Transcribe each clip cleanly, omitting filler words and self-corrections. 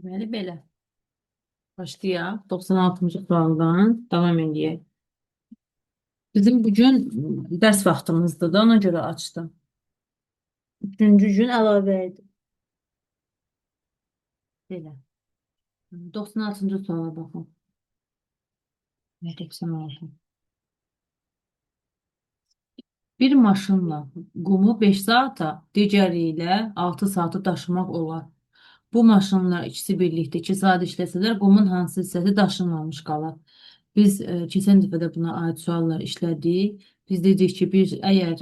Deməli belə. Başlayaq. 96-cı sualdan davam edək. Bizim bugün dərs vaxtımızdır da ona görə açdım. Üçüncü gün əlavə edim. Belə. 96-cı suala baxın. 96. Bir maşınla qumu 5 saata, digəri ilə 6 saatı daşımaq olar. Bu maşınlar ikisi birlikdə 2 saat işləsələr, qumun hansı hissəsi daşınmamış qalar? Biz keçən dəfə də buna aid suallar işlədik. Biz dedik ki, əgər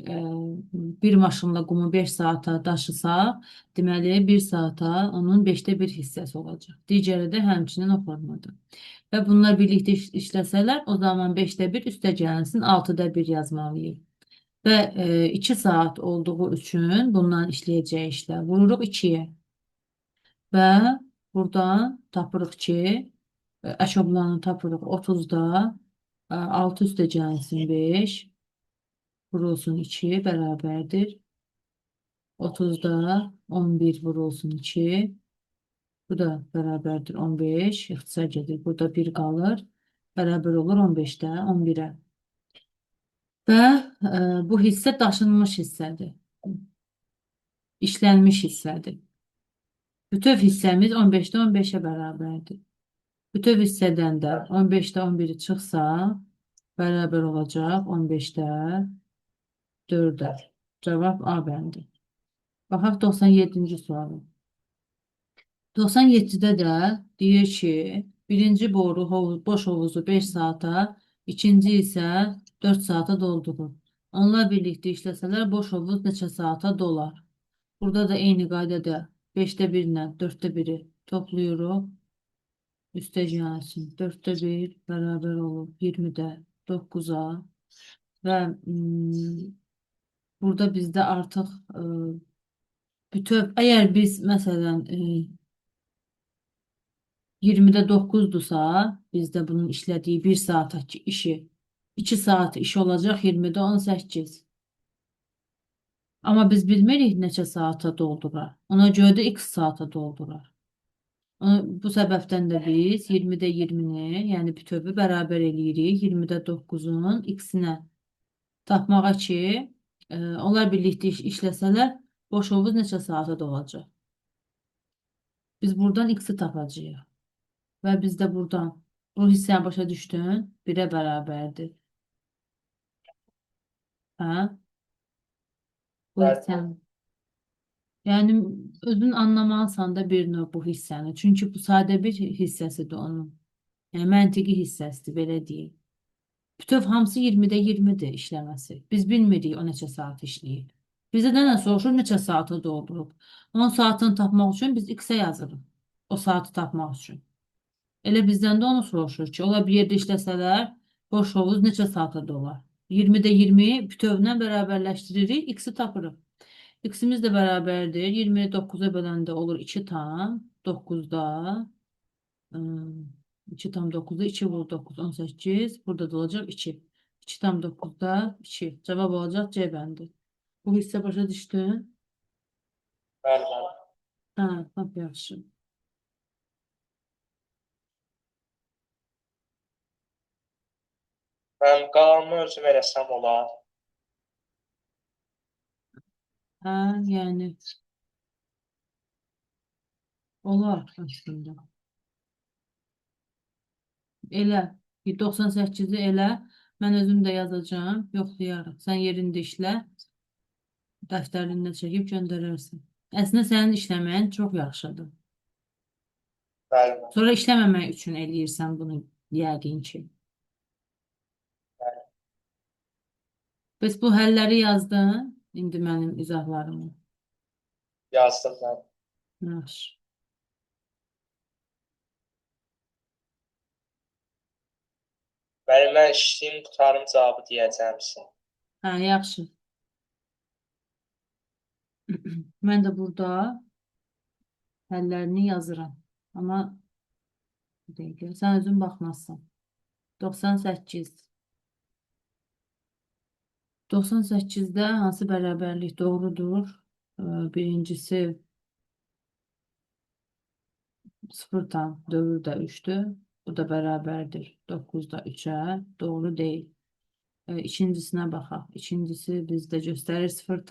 bir maşınla qumu 5 saata daşısaq, deməli 1 saata onun 5də 1 hissəsi olacaq. Digəri də həmçinin o formada. Və bunlar birlikdə işləsələr, o zaman 5də 1 üstə gəlsin, 6da 1 yazmalıyıq. Və 2 saat olduğu üçün bundan işləyəcək işlər vururuq 2-yə. Və buradan tapırıq ki, əşoblanı tapırıq 30-da 6 üstə gəlsin 5 vurulsun 2 bərabərdir. 30-da 11 vurulsun 2. Bu da bərabərdir 15. İxtisar gedir. Burada 1 qalır. Bərabər olur 15-də 11-ə. Və bu hissə daşınmış hissədir. İşlənmiş hissədir. Bütöv hissəmiz 15-də 15-ə bərabərdir. Bütöv hissədən də 15-də 11 çıxsa, bərabər olacaq 15-də 4-ə. Cavab A bəndi. Baxaq 97-ci sualı. 97-də də deyir ki, birinci boru boş hovuzu 5 saata, ikinci isə 4 saata doldurur. Onlar birlikdə işləsələr boş hovuz neçə saata dolar? Burada da eyni qaydada 5də 1 ilə 4də 1-i toplayırıq. Üstə gəlsin. 4də 1 bərabər olur 20-də 9-a və burada bizdə artıq bütöv, əgər biz məsələn 20-də 9-dursa, bizdə bunun işlədiyi 1 saatdakı işi 2 saat iş olacaq 20-də 18. Amma biz bilmirik neçə saata doldurar. Ona görə də x saata doldurar. Bu səbəbdən də biz 20-də 20-ni, yəni bütövi bərabər eləyirik 20-də 9-un x-inə tapmağa ki, onlar birlikdə işləsələr, boş hovuz neçə saata dolacaq? Biz buradan x-i tapacağıq. Və bizdə buradan bu hissəni başa düşdün, 1-ə bərabərdir. Hə? Bu hissəni. Yəni, özün anlamalısan da bir növ bu hissəni. Çünki bu sadə bir hissəsidir onun. Yəni, məntiqi hissəsidir, belə deyil. Bütöv hamısı 20-də 20-dir işləməsi. Biz bilmirik o neçə saat işləyir. Bizə nə soruşur, neçə saata doldurub. 10 saatını tapmaq üçün biz x-ə yazırıq. O saatı tapmaq üçün. Elə bizdən də onu soruşur ki, ola bir yerdə işləsələr, boş hovuz neçə saata dolar? 20-də 20 bütövlə bərabərləşdiririk, x-i tapırıq. X-imiz də bərabərdir. 20-ni 9-a böləndə olur 2 tam 9-da 2 tam 9-da 2 vur 9 18. Burada da olacaq 2. 2 tam 9-da 2. Cavab olacaq C bəndi. Bu hissə başa düşdün? Bəli, bəli. Hə, lap yaxşı. Mən qalanını özüm eləsəm olar. Hə, yəni olar aslında. Elə 98-i elə. Mən özüm də yazacağım. Yoxlayarıq. Sən yerində işlə. Dəftərində çəkib göndərərsən. Əslində sənin işləməyin çox yaxşıdır. Bəli, Sonra işləməmək üçün eləyirsən bunu yəqin ki. bəli. Bəs bu həlləri yazdın? İndi mənim izahlarımı. Yazdım mən. Yaxşı. Mən işləyim, qutarım cavabı deyəcəmsin. Hə, yaxşı. Mən də burada həllərini yazıram. Amma bir dəqiqə, sən özün baxmazsan. 98. 98-də hansı bərabərlik doğrudur? Birincisi Sıfırdan 4'e 3'tür. Bu da bərabərdir 9'da 3'e. Doğru değil. İkincisine baxaq. İkincisi bizdə göstərir 0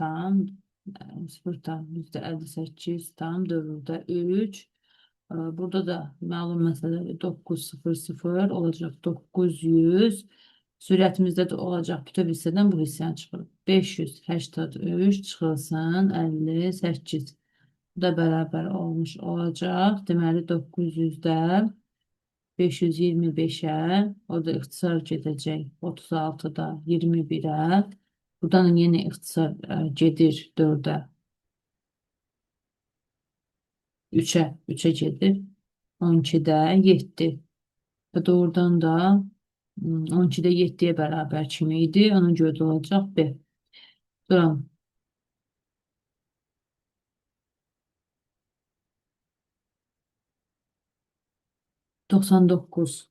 bizdə 58 tam 4'də 3. Burada da məlum məsələdir. 900 olacaq 900. Sürətimizdə də olacaq bütöv hissədən bu hissəni çıxırıq. 583 çıxılsın 58. Bu da bərabər olmuş olacaq. Deməli 900'də 525'e, o da ixtisar gedəcək 36'da 21'e. Buradan yine ixtisar gedir 4'e, 3'e gedir. 12'də 7. Və doğrudan da 12'də 7'ye bərabər kimi idi. Ona görə də olacaq B. Duram. 99.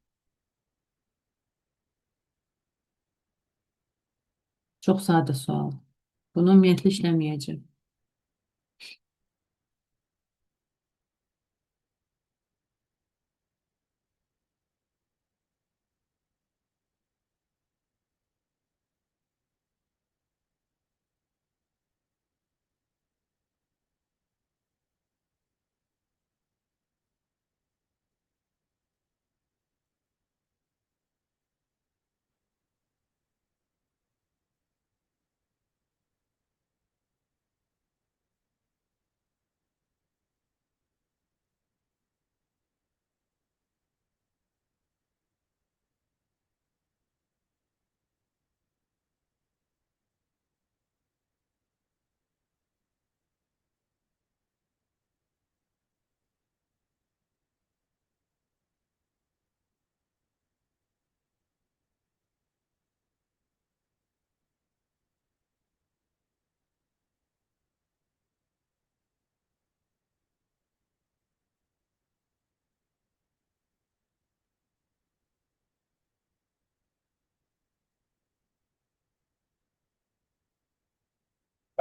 Çok sade sual. Bunu ümumiyyətlə işləməyəcəm.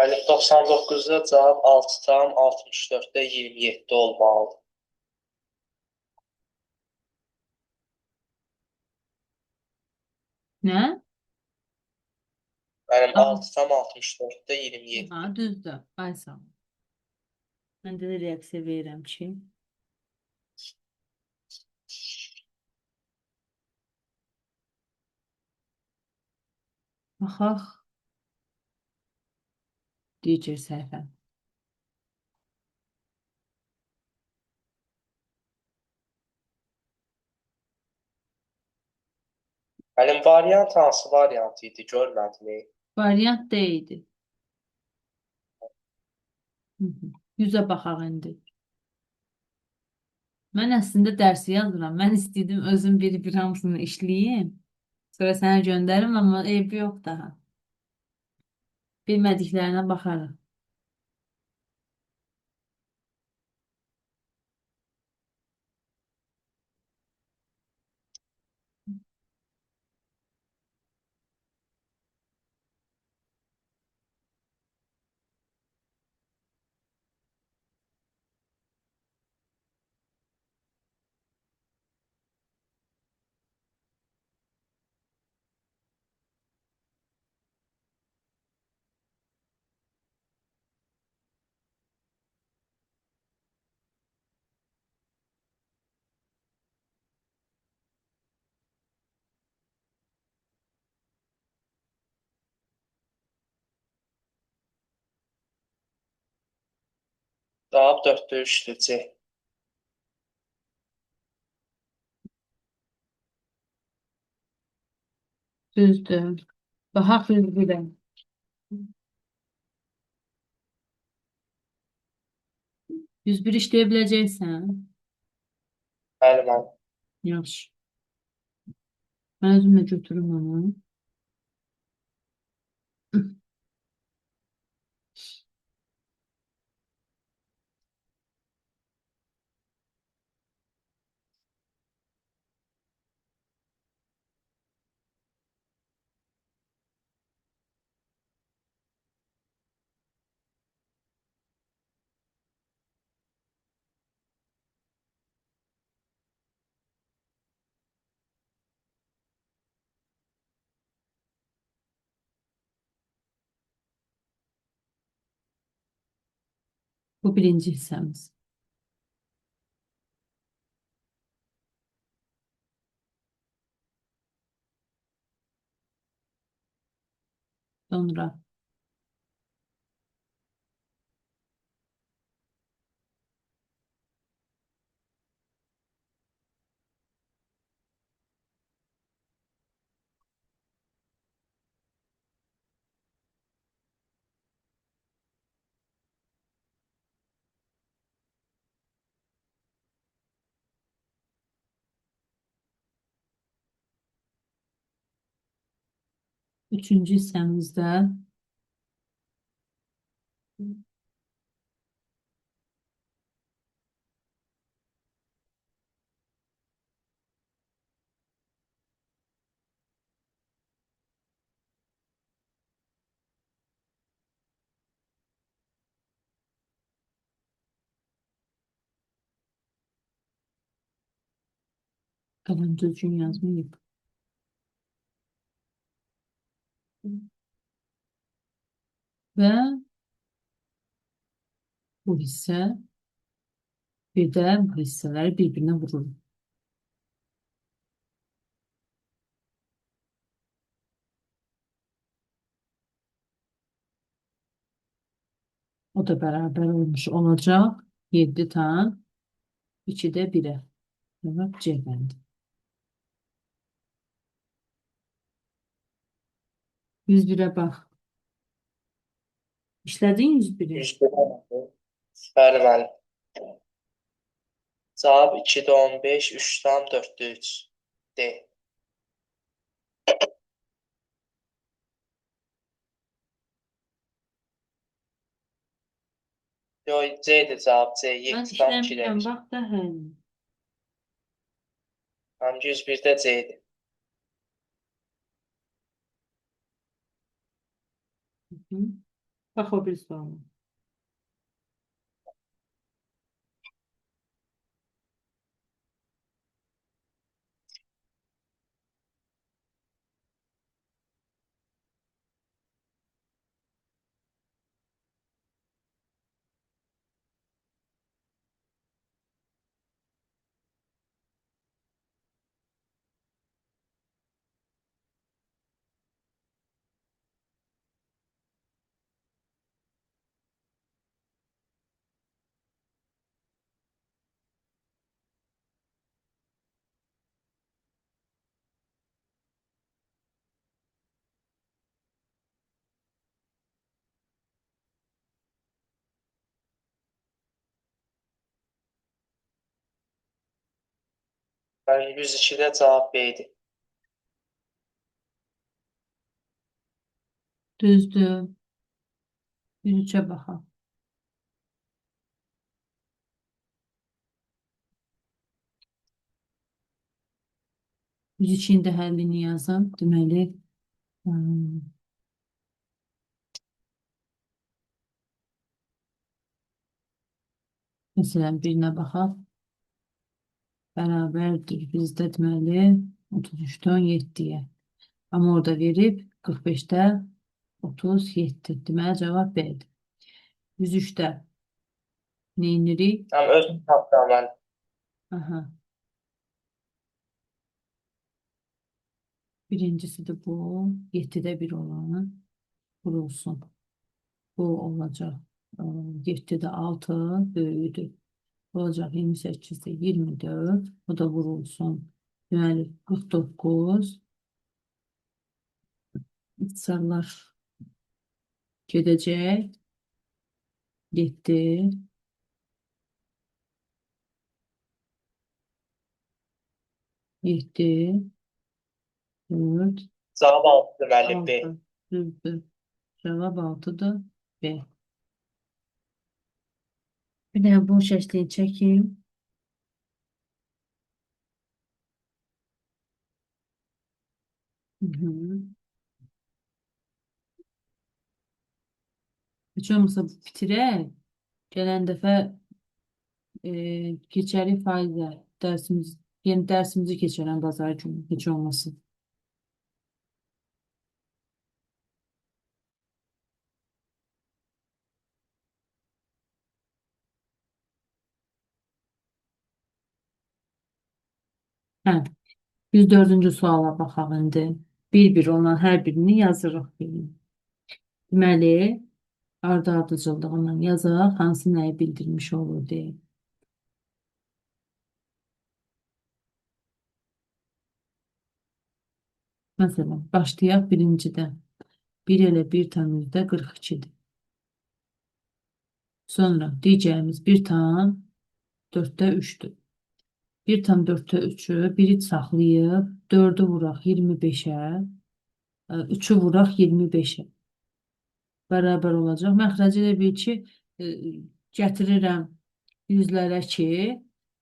Müəllim 99'da cavab 6 tam 64'də 27 olmalıdır. Nə? Müəllim Al. 6 tam 64'də 27. Ha, düzdür. Ay sağ ol. Mən də reaksiya verirəm ki. Baxaq. DJ səhifə. Müəllim variant hansı variant idi görmədim. Variant D idi. 100'ə baxaq indi. Mən əslində dərsi yazıram. Mən istəydim özüm bir hamısını işləyim. Sonra sənə göndərim, amma eybi yox daha. Bilmədiklərinə baxarıq. Cavab 4'də 3'dür C. Düzdür. Baxaq bir-birə. 101 işləyə biləcəksən. Bəli müəllim. Yaxşı. Mən özümlə götürüm onu. Bu birinci hissəmiz. Sonra üçüncü hissəmizdə qələm düzgün yazmayıb. Və bu hissə bir də bu hissələri bir-birinə vurur. O da bərabər olmuş olacaq 7 tan 2-də 1-ə. Demək C bəndi. 101-ə bax. İşlədin 101-i. 101. Bəli, müəllim. Cavab 2-də 15, 3-dan 4-də 3. D. Yox, C-dir cavab. C. Mən 7-dan 2-də işləmirəm, 1. bax da hə. Həm 101-də C-dir. Bax o bir sual. Yəni 102-də cavab B-dir. Düzdür. 103-ə baxaq. 102-nin də həllini yazın. Deməli, məsələn, birinə baxaq. Bərabərdir. Bizdə deməli 33-dən 7-yə. Amma orada verib 45-də 37. Deməli, cavab B-dir. 103-də neyinirik? Həm öz tapdım mən. Aha. Birincisi de bu. 7'də 1 olanı vurulsun. Bu olacaq. 7'də 6 böyüdür. Olacaq 28'də 24. O da vurulsun. Deməli 49. İxtisarlar gedəcək. 7. 7. 4. Cavab 6-dır müəllim B. 6. Düzdür. Cavab 6'dır. B. Bir də bu şəkli çəkim. Heç olmasa bitirək. Gələn dəfə keçərik faizə dərsimiz, yeni dərsimizi keçirən bazar günü heç olmasın. Hə, 104-cü suala baxaq indi. Bir-bir olan hər birini yazırıq. Deməli, ardı-ardıcıllığından yazaq, hansı nəyi bildirmiş olur deyə. Məsələn, başlayaq birincidən. 1 elə 1 tam yüzdə 42-dir. Sonra deyəcəyimiz 1 tam 4-də 3-dür. 1 tam 4-də 3-ü biri saxlayıb 4-ü vuraq 25-ə, 3-ü vuraq 25-ə. Bərabər olacaq. Məxrəci elə bil ki, e, gətirirəm yüzlərə ki,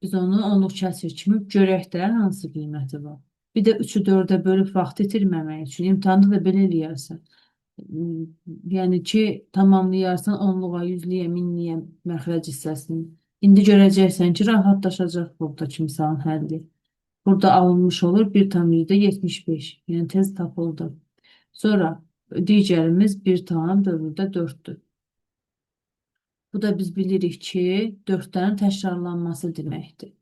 biz onu onluq kəsir kimi görək də hansı qiyməti var. Bir də 3-ü 4-ə bölüb vaxt itirməmək üçün imtahanda da belə eləyərsən. Yəni ki, tamamlayarsan onluğa, yüzlüyə, minliyə məxrəc hissəsini. İndi görəcəksən ki, rahatlaşacaq buradakı misalın həlli. Burada alınmış olur 1,75. Yəni tez tapıldı. Sonra digərimiz 1,4-dür. Bu da biz bilirik ki, 4-lərin təkrarlanması deməkdir.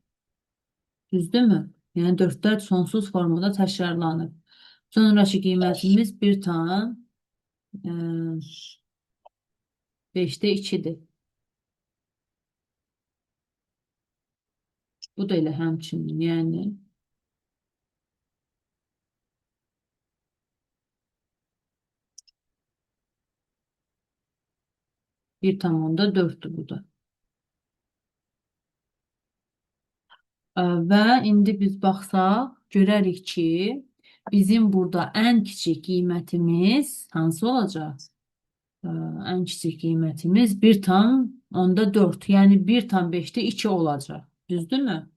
Düzdürmü? Yəni 4-lər sonsuz formada təkrarlanır. Sonraki qiymətimiz 1,5-də 2-dir. Bu da elə həmçinin, yəni 1,4-dür bu da. Və indi biz baxsaq, görərik ki, bizim burada ən kiçik qiymətimiz hansı olacaq? Ən kiçik qiymətimiz 1,4, yəni 1,5-də 2 olacaq. Düzdürmü?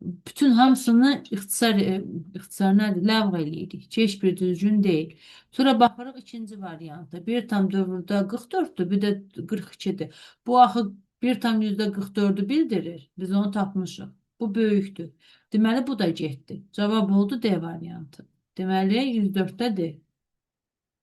Bütün hamısını ixtisar nədir? Ləğv eləyirik. Ki, heç bir düzgün deyil. Sonra baxırıq ikinci variantda. 1,4-də 44-dür, bir də 42-dir. Bu axı 1,44-ü bildirir. Biz onu tapmışıq. Bu böyükdür. Deməli, bu da getdi. Cavab oldu D variantı. Deməli, 104-dədir.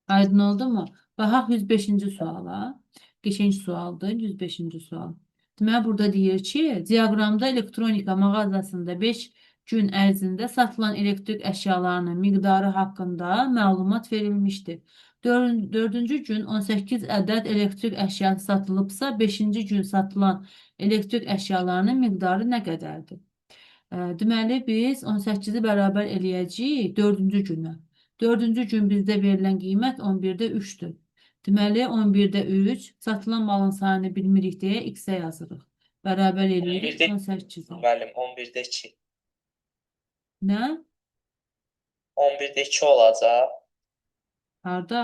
Aydın oldu mu? Baxaq 105-ci suala. Geçinci sualdır, 105-ci sual. Deməli, burada deyir ki, diaqramda elektronika mağazasında 5 gün ərzində satılan elektrik əşyalarının miqdarı haqqında məlumat verilmişdir. 4-cü gün 18 ədəd elektrik əşyası satılıbsa, 5-ci gün satılan elektrik əşyalarının miqdarı nə qədərdir? Deməli, biz 18-i bərabər eləyəcəyik 4-cü günə. 4-cü gün bizdə verilən qiymət 11-də 3-dür. Deməli, 11-də 3 satılan malın sayını bilmirik deyə x-ə yazırıq. Bərabər eləyirik 18-ə. Müəllim, 11-də 2. Nə? 11-də 2 olacaq. Harda?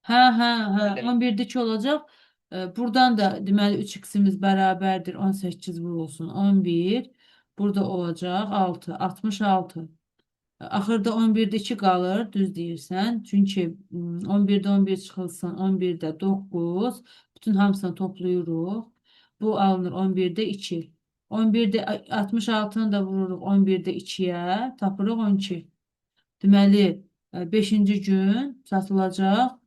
Hə, hə, hə. Müəllim, 11-də 2 olacaq. Buradan da deməli 3x-imiz bərabərdir 18 vurulsun 11. Burada olacaq 6, 66. Axırda 11-də 2 qalır, düz deyirsən. Çünki 11-də 11 çıxılsın, 11-də 9. Bütün hamısını toplayırıq. Bu alınır 11-də 2. 11-də 66-nı da vururuq 11-də 2-yə, tapırıq 12. Deməli, 5-ci gün satılacaq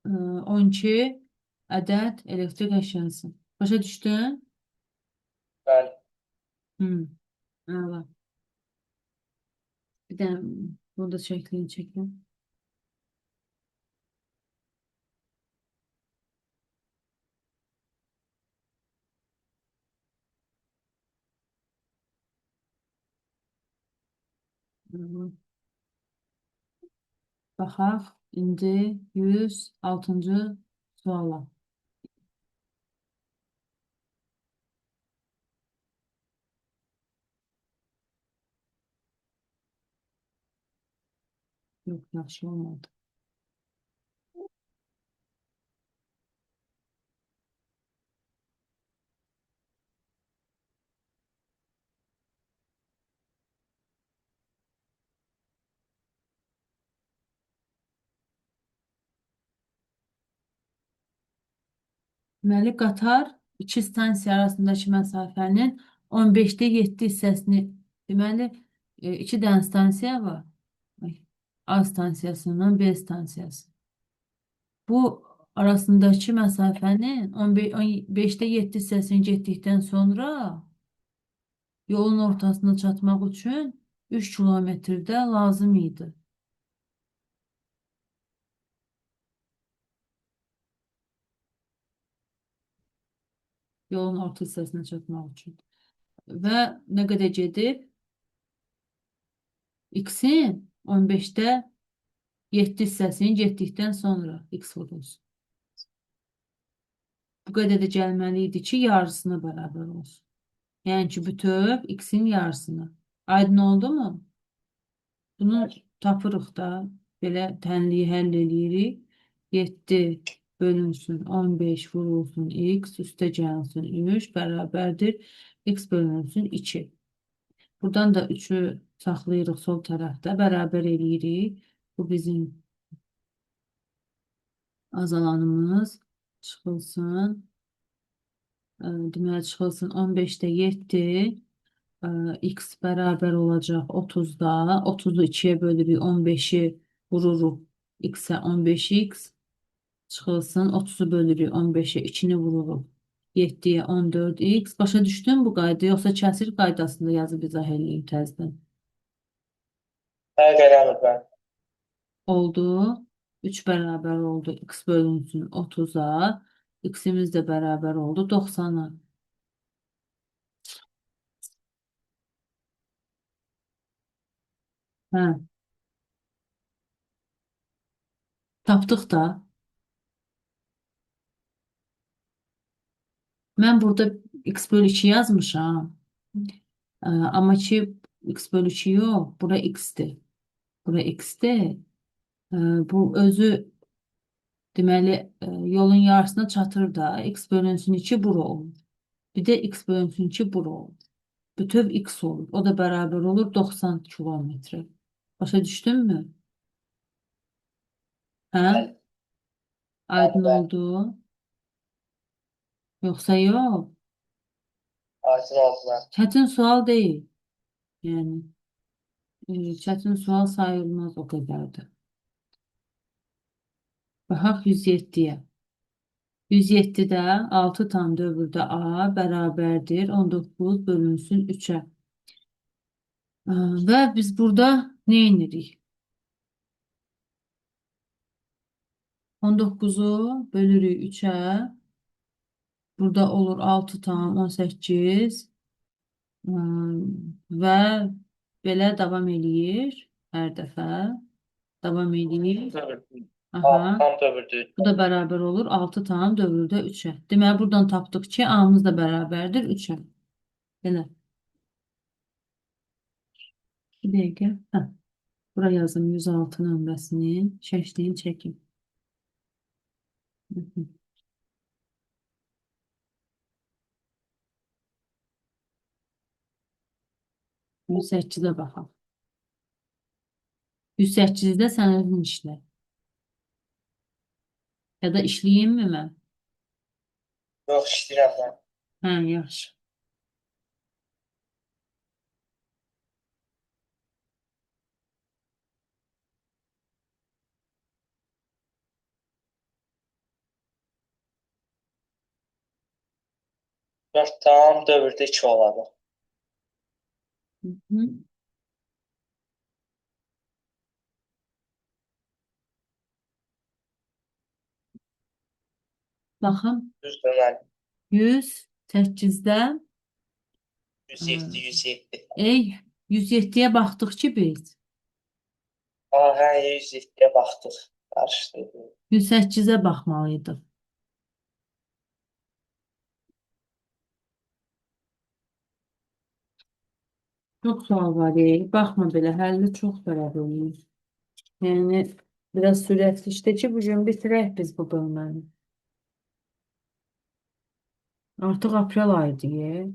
12 ədəd elektrik əşyası. Başa düşdün? bəli. Hı, əla. Bir də burada şəklini çəkim. Baxaq, indi 106-cı suala. Yox, yaxşı olmadı. Deməli, qatar iki stansiya arasındakı məsafənin 15-də 7 hissəsini, deməli, iki dənə stansiya var. A stansiyasından B stansiyası. Bu arasındakı məsafənin 15-də 7 hissəsini getdikdən sonra Yolun ortasına çatmaq üçün 3 kilometrdə lazım idi. Yolun orta hissəsinə çatmaq üçün. Və nə qədər gedib? X-in 15-də 7 hissəsini getdikdən sonra X vurulsun. Bu qədər də gəlməli idi ki, yarısına bərabər olsun. Yəni ki, bütöv X-in yarısını. Aydın oldu mu? Bunu tapırıq da. Belə tənliyi həll edirik. 7 bölünsün 15 vurulsun X üstə gəlsin 3 bərabərdir. X bölünsün 2. Buradan da 3'ü saxlayırıq sol tərəfdə. Bərabər eləyirik. Bu bizim azalanımız çıxılsın. Deməli çıxılsın 15'də 7. X bərabər olacaq 30'da. 30'u 2'ye bölürük. 15'i vururuq X'e 15X. Çıxılsın 30'u bölürük. 15'e 2'ni vururuq. 7'ye 14X. Başa düşdün bu qayda? Yoxsa kəsir qaydasında yazıb izah eləyim təzdən? Fərq eləmir mən. Oldu. 3 bərabər oldu. X bölünsün 30'a. X'imiz də bərabər oldu 90'a. Hə, tapdıq da. Mən burada X bölü 2 yazmışam. Amma ki X bölü 2 yox. Bura X'dir. Bura X'dir. Bu özü deməli yolun yarısına çatır da. X bölünsün 2 bura olur. Bir də X bölünsün 2 bura olur. Bütöv X olur. O da bərabər olur 90 kilometre. Başa düşdünmü? Hə? Bəli, Aydın bəli. oldu. Yoxsa yox? Aydın oldu mən. Çətin sual deyil. Yəni çətin sual sayılmaz o qədərdir. Baxaq 107-yə. 107-də 6 tam dövrdə A bərabərdir 19 bölünsün 3'ə. Və biz burada nə edirik? 19'u bölürük 3'ə. Burada olur 6 tam 18. Və belə davam eləyir hər dəfə. Davam eləyir. Aha. Tam dövrdür. Bu da bərabər olur 6 tam dövrdə 3'ə. Deməli, buradan tapdıq ki, A-mız da bərabərdir 3'ə. Belə. Bir dəqiqə. Hə. Bura yazım 106 nömrəsinin şəklini çəkin. 108'ə baxaq. 108'də sən özün işlə. Ya da işləyeyim mi mən? Yox, işləyirəm mən. Hə, yaxşı. Tam dövrdə 2 oladı. Hı. Baxın. Düzdür mən. 108'də 107, 107. 107'yə baxdıq ki biz. Hə, 107'yə baxdıq. Qarışdırdım. 108'ə baxmalıydıq. Çox sual var. Baxma belə, həlli çox bərabər olmuş. Yəni, biraz sürətli işdə ki, bugün bitirək biz bu bölməni. Artıq aprel ayıdır.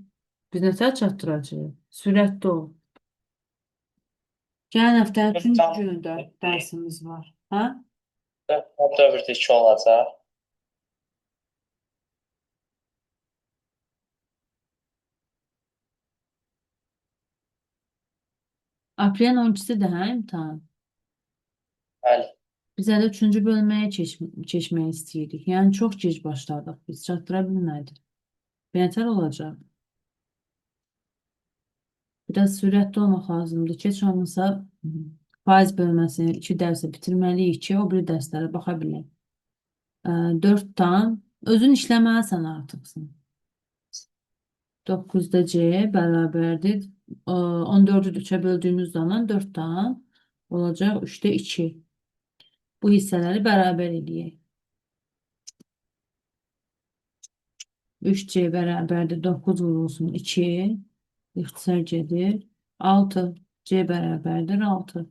Biz nətər çatdıracağıq? Sürətli ol. Gələn həftənin 3-cü günündə dərsimiz var. Hə? Tam dövrdə 2 olacaq. Aprelin 12'sidir, hə, imtahan? Bəli. Biz hələ 3-cü bölməyə keçmək istəyirik. Yəni, çox gec başladıq. Biz çatdıra bilmədik. Bənətər olacaq. Biraz sürətli olmaq lazımdır ki, heç olmasa faiz bölməsini 2 dərsə bitirməliyik ki, o biri dərslərə baxa bilək. 4 tam, özün işləməlisən artıqsın. 9'da C bərabərdir. 14'ü 3'e böldüğümüz zaman 4 tam olacaq 3'te 2. Bu hissələri bərabər eləyək. 3C bərabərdir 9 vurulsun 2. İxtisar gedir. 6C bərabərdir 6.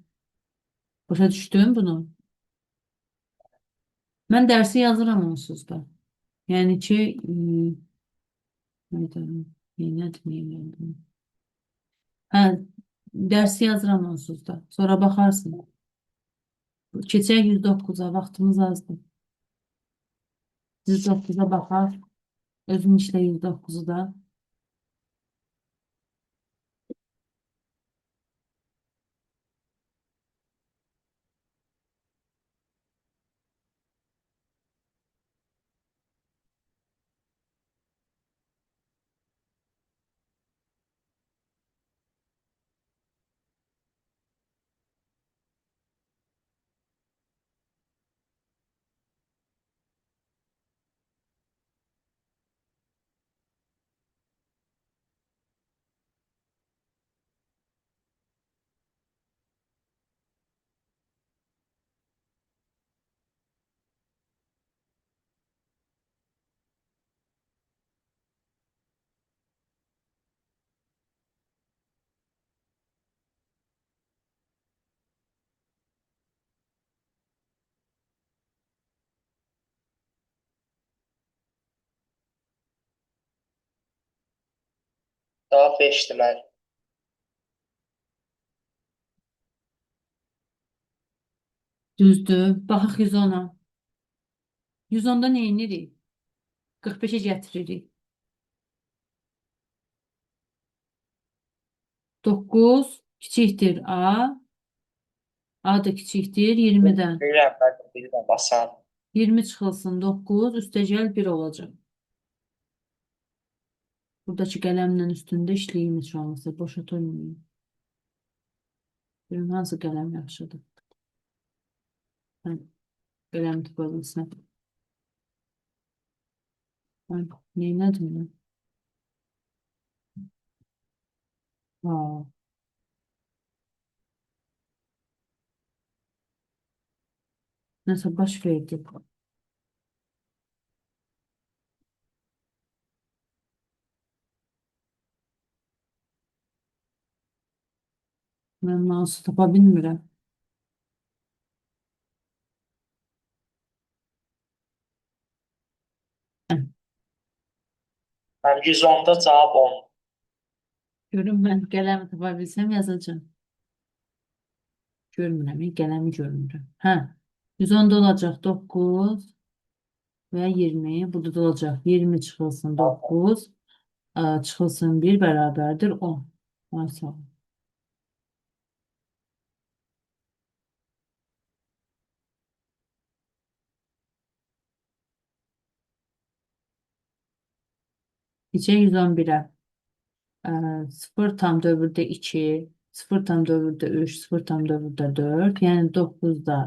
Başa düşdün bunu? Mən dərsi yazıram onsuz da. Yəni ki, neynədim? Hə, dərsi yazıram onsuz da. Sonra baxarsın. Keçək 109'a, vaxtımız azdır. 109'a baxar. Özün işlə 109'u da. Cavab 5'dir mənim. Düzdür. Baxaq 110'a. 110'da nə edirik? 45'e gətiririk. 9 kiçikdir A. A da kiçikdir 20'dən. Bilirəm, mən də bilirəm, asan. 20 çıxılsın 9, üstəgəl 1 olacaq. Buradakı qələmlə üstündə işləyim heç olmasa, boşa durmayayım. Görüm, hansı qələm yaxşıdır? Hə, qələm tıpabilsin. Neynədim mən? Aa, nəsə baş verdi. Mən mouse'u tapa bilmirəm. Mən 110'da cavab 10. Görüm, mən qələmi tapa bilsəm yazacağım. Görmürəm, qələmi görmürəm. Hə, 110'da olacaq 9 və 20. Burada da olacaq 20 çıxılsın 9, çıxılsın 1 bərabərdir 10. Ay sağ ol. Keçək 111'ə. 0 tam dövrdə 2, 0 tam dövrdə 3, 0 tam dövrdə 4. Yəni 9'da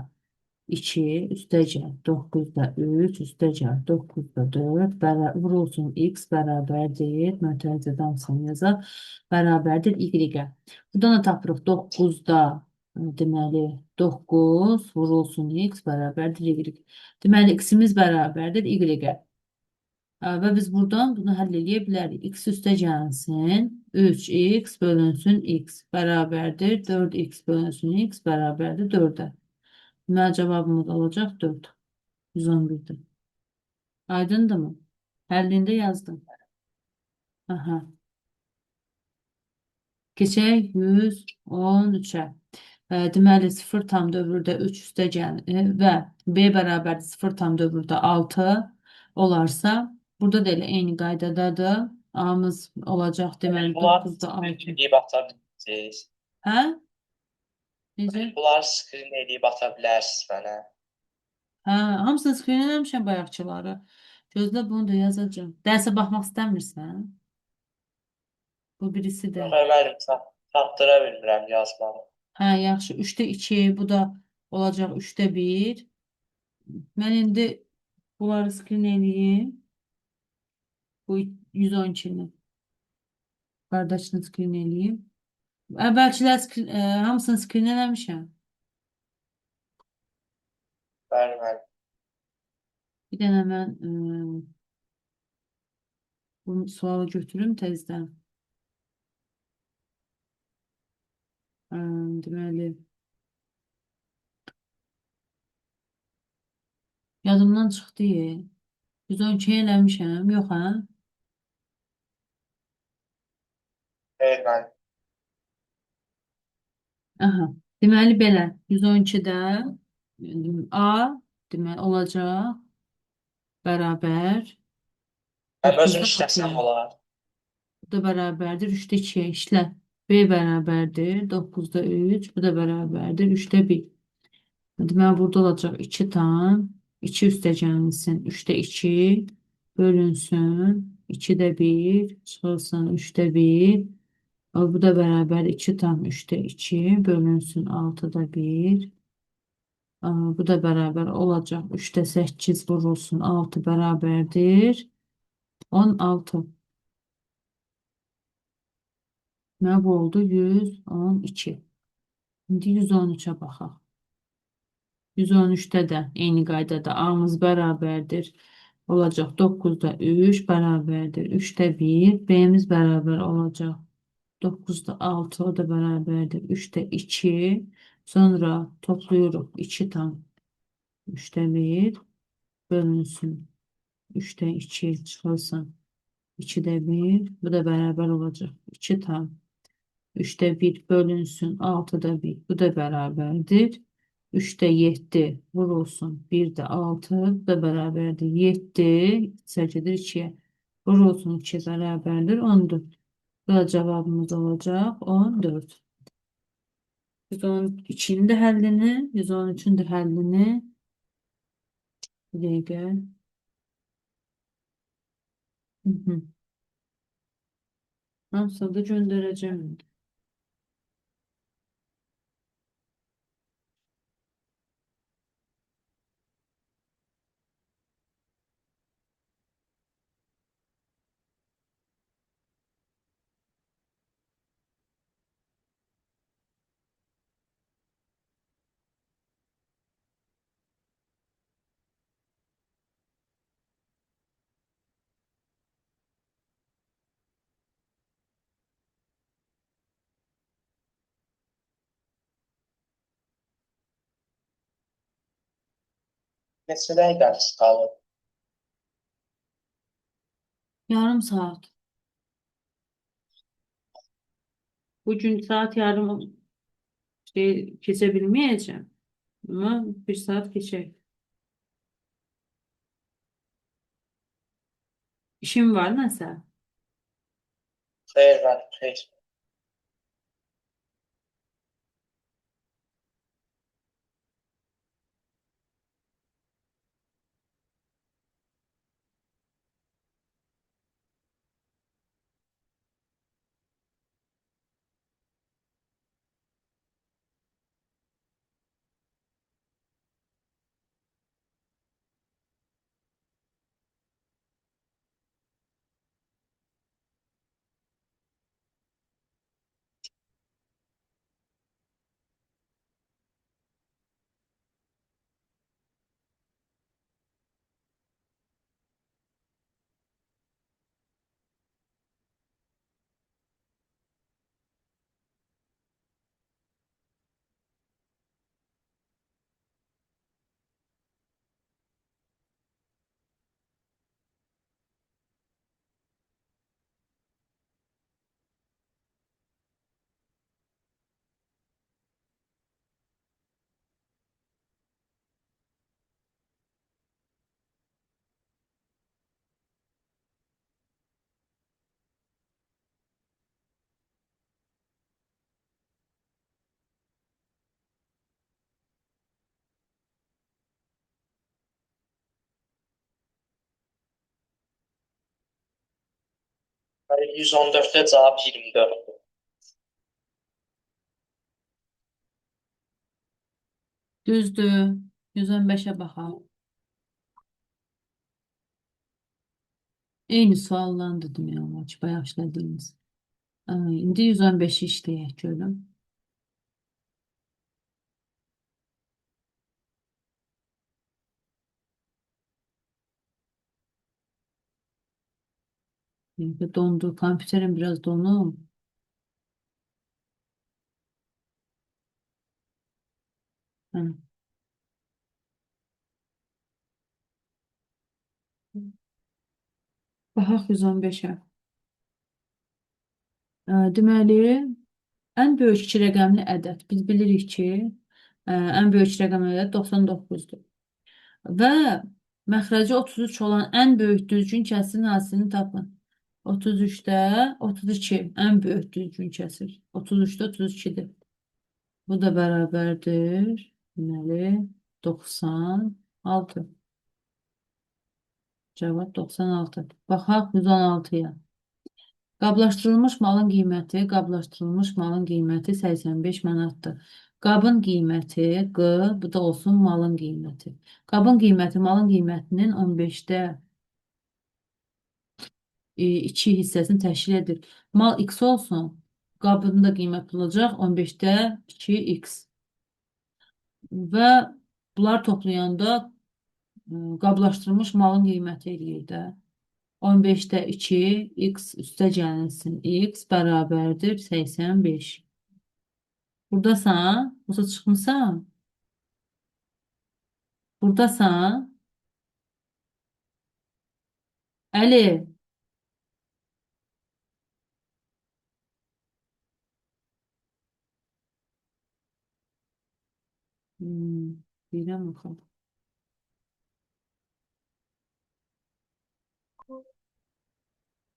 2, üstəgəl 9'da 3, üstəgəl 9'da 4, vurulsun x bərabərdir, mötərizə damsını yazaq, bərabərdir y-ə. Buradan da tapırıq 9'da, deməli 9 vurulsun x bərabərdir y. Deməli x-imiz bərabərdir y-ə. Və biz buradan bunu həll edə bilərik. X üstə gəlsin, 3x bölünsün x bərabərdir, 4x bölünsün x bərabərdir 4'ə. Deməli cavabımız olacaq 4. 111'dir. Aydındır mı? Həllində yazdım. Aha. Keçək 113'ə. Deməli 0 tam dövrdə 3 üstə gəlir və b bərabərdir 0 tam dövrdə 6 olarsa, burada da elə eyni qaydadadır. A-mız olacaq deməli Bunlar 9'da 6. screen edib ata bilirsiniz. Hə? Necə? Bunlar screen edib ata bilərsiniz mənə. Hə, hamısını screen eləmişəm bayaqçıları. Gözlə, bunu da yazacağım. Dərsə baxmaq istəmirsən? Bu birisi də. Ömərəm, Tapdıra bilmirəm yazmanı. Hə, yaxşı. 3-də 2, bu da olacaq 3-də 1. Mən indi bunları skrin eləyim. Bu 112-ni. Qardaşını skrin eləyim. Əvvəlkilər hamısını skrin eləmişəm. Bəli, bəli. Bir dənə mən bu sualı götürüm tezdən. Ə, deməli, yadımdan çıxdı. 112 eləmişəm. Yox, hə? Xeyr, bəli. Aha. Deməli belə 112-də A deməli olacaq bərabər Həm özüm 9-da işləsəm 6. olar. Bu da bərabərdir 3-də 2-yə işlə. B bərabərdir 9-da 3. Bu da bərabərdir 3-də 1. Deməli burada olacaq 2 tam 2 üstəgəlsin 3-də 2 bölünsün 2-də 1 çıxılsın 3-də 1. Bu da bərabər 2 tam 3-də 2 bölünsün 6-da 1. Bu da bərabər olacaq. 3-də 8 vurulsun 6 bərabərdir 16. Nə bu oldu? 112. İndi 113-ə baxaq. 113-də də eyni qaydada A-mız bərabərdir. Olacaq 9-da 3 bərabərdir. 3-də 1. B-miz bərabər olacaq. 9-da 6 o da bərabərdir. 3-də 2. Sonra toplayırıq. 2 tam 3-də 1 bölünsün. 3'te 2 çıxılsın. 2'də 1. Bu da bərabər olacaq. 2 tam. 3'də 1 bölünsün. 6'da 1. Bu da bərabərdir. 3'də 7 vurulsun. 1'də 6. Bu da bərabərdir. 7 səcidir 2'yə. Vurulsun 2 bərabərdir. 14. Bu da cavabımız olacaq. 14. 112'nin də həllini, 113'ün də həllini bir dəqiqə. Hı -hı. Hamısını da göndərəcəm. Neçə dəqiqəniz qalır? Yarım saat. Bugün saat yarım geçebilmeyeceğim. Ama bir saat geçer. İşim var mesela. Xeyr, bəli, xeyr. Bəli, 114-də cavab 24-dür. Düzdür. 115'e baxaq. Eyni suallandı demək ki, bayaq işlədiyimiz. İndi 115-i işləyək görüm. İndi dondu. Kompüterim biraz donub. Hə. Baxaq 115-ə. Deməli, ən böyük iki rəqəmli ədəd. Biz bilirik ki, ən böyük iki rəqəmli ədəd 99-dur. Və məxrəci 33 olan ən böyük düzgün kəsirin hasilini tapın. 33-də 32 ən böyük düzgün kəsir. 33-də 32-dir. Bu da bərabərdir. Deməli, 96. Cavab 96. Baxaq 116-ya. Qablaşdırılmış malın qiyməti 85 manatdır. Qabın qiyməti Q, bu da olsun malın qiyməti. Qabın qiyməti malın qiymətinin 15-də 2 hissəsini təşkil edir. Mal X olsun, qabının da qiyməti olacaq 15-də 2X. Və bunlar toplayanda qablaşdırılmış malın qiyməti eləyir də. 15'te 2 x üste gəlsin. X bərabərdir 85. Buradasan, yoxsa çıxmısan? Buradasan? Əli, deyirəm baxım.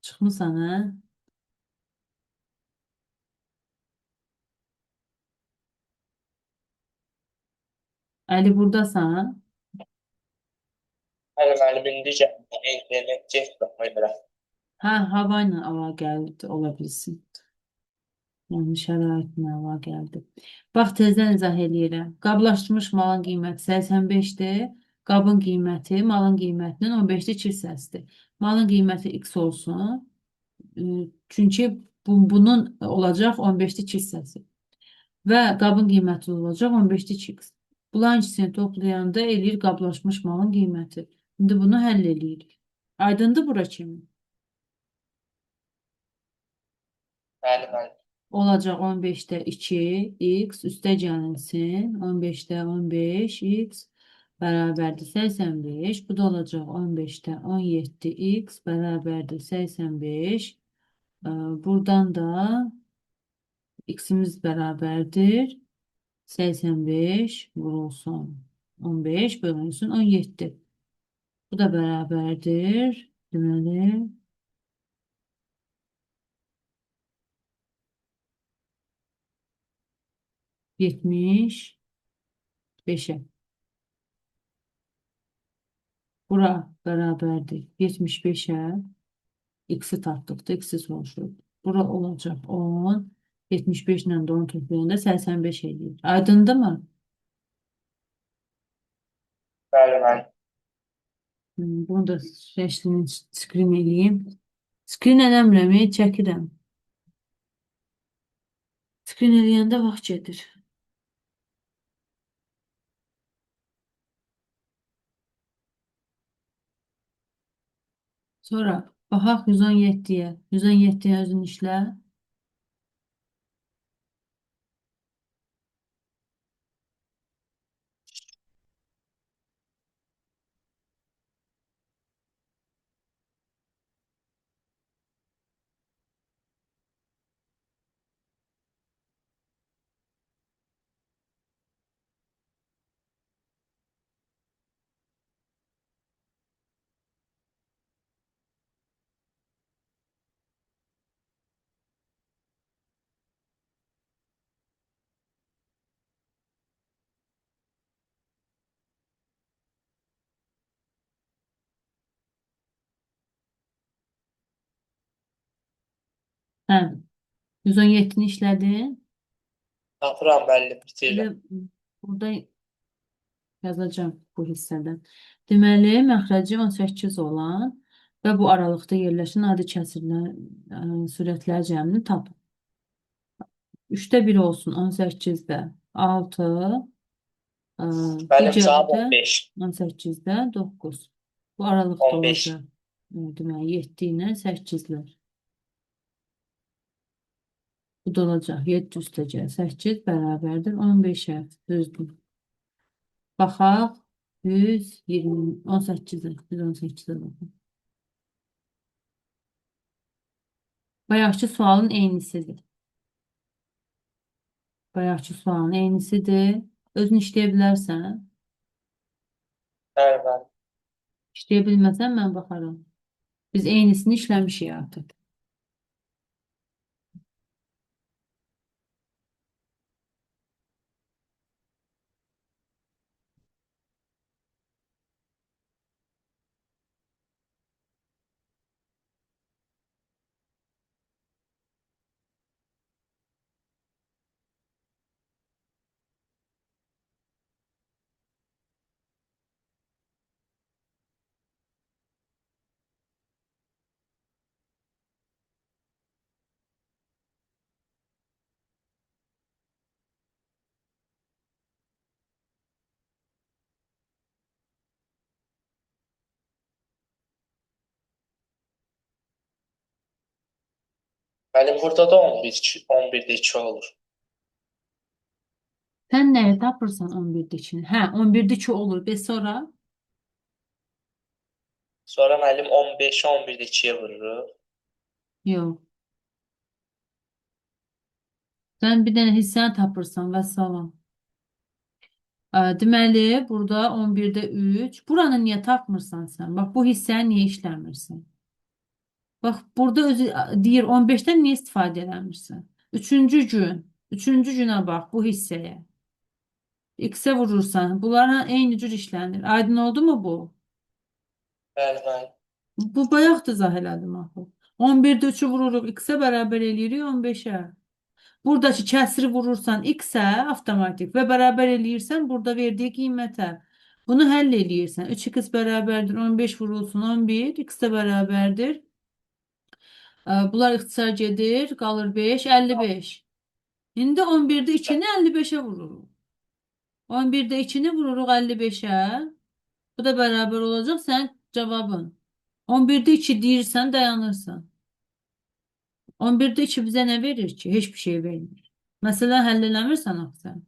Çıxmısan, hə? Əli, buradasan? Bəli, müəllim, indi internet getdi. Ona görə. Hə, hava ilə əlaqəli ola bilsin. Yəni şəraitinə əlaqəlidir. Bax, tezdən izah eləyirəm. Qablaşdırmış malın qiyməti 85-dir. Qabın qiyməti malın qiymətinin 15-də 2 hissəsidir. Malın qiyməti x olsun. Çünki bunun olacaq 15'te 2 hissəsi. Və qabın qiyməti olacaq 15'te 2x. Bunların ikisini toplayanda eləyir qablaşmış malın qiyməti. İndi bunu həll eləyirik. Aydındır bura kimi? Bəli, müəllim. Olacaq 15'də 2x üstə gəlsin. 15'də 15x bərabərdir 85. Bu da olacaq 15'də 17x bərabərdir 85. Buradan da x'imiz bərabərdir 85 vurulsun 15 bölünsün 17. Bu da bərabərdir. Deməli 75'e. Bura bərabərdir 75'e. X'i tapdıqda x'i soruşur. Bura olacaq 10. 75 ilə də 10 toplayanda 85 edir. Aydındır mı? Bəli, müəllim. Bunu da şəklini skrin eləyim. Skrin eləmirəm, çəkirəm. Skrin eləyəndə vaxt gedir. Sonra baxaq 117-yə. 117-yə özün işlə. Hə, 117-ni işlədin. Tapıram, müəllim, Bir də bitirirəm. burada Yazacağım bu hissədən. Deməli, məxrəci 18 olan və bu aralıqda yerləşən adi kəsrlər sürətlər cəmini tapın. 3-də 1 olsun 18-də 6, Müəllim, digəri cavab də 15. 18-də 9. Bu aralıqda 15. olacaq. Deməli, 7 ilə 8-lər. Bu da olacaq. 7 üstəcək 8 bərabərdir 15-ə. Düzdür. Baxaq. 120, 18-ə. 118-ə baxın. Bayaqçı sualın eynisidir. Bayaqçı sualın eynisidir. Özünü işləyə bilərsən. Bəli, bəli. İşləyə bilməsən mən baxaram. Biz eynisini işləmişik artıq. Müəllim, burada da 11-də 2 olur. Sən nəyi tapırsan 11-də 2-ni? Hə, 11-də 2 olur. Bəs sonra? Sonra müəllim 15-i 11-də 2-yə vururuq. Yox. Sən bir dənə hissəni tapırsan və salam. Deməli, burada 11-də 3. Buranı niyə tapmırsan sən? Bax, bu hissəni niyə işləmirsən? Bax, burada özü deyir 15-dən niyə istifadə eləmirsən? Üçüncü gün. Üçüncü günə bax, bu hissəyə. X-ə vurursan. Bunlar eyni cür işlənir. Aydın oldu mu bu? Bəli, bəli. Bu bayaq da izah elədim axı. 11-də 3-ü vururuq. X-ə bərabər eləyirik 15-ə. Buradakı kəsri vurursan x-ə avtomatik və bərabər eləyirsən burada verdiyi qiymətə. Bunu həll eləyirsən. 3x bərabərdir 15 vurulsun 11. X də bərabərdir. Bunlar ixtisar gedir. Qalır 5, 55. İndi 11-də 2-ni 55-ə vururuq. 11-də 2-ni vururuq 55-ə. Bu da bərabər olacaq sənin cavabın. 11-də 2 deyirsən dayanırsan. 11-də 2 bizə nə verir ki? Heç bir şey vermir. Məsələn, həll eləmirsən axı sən.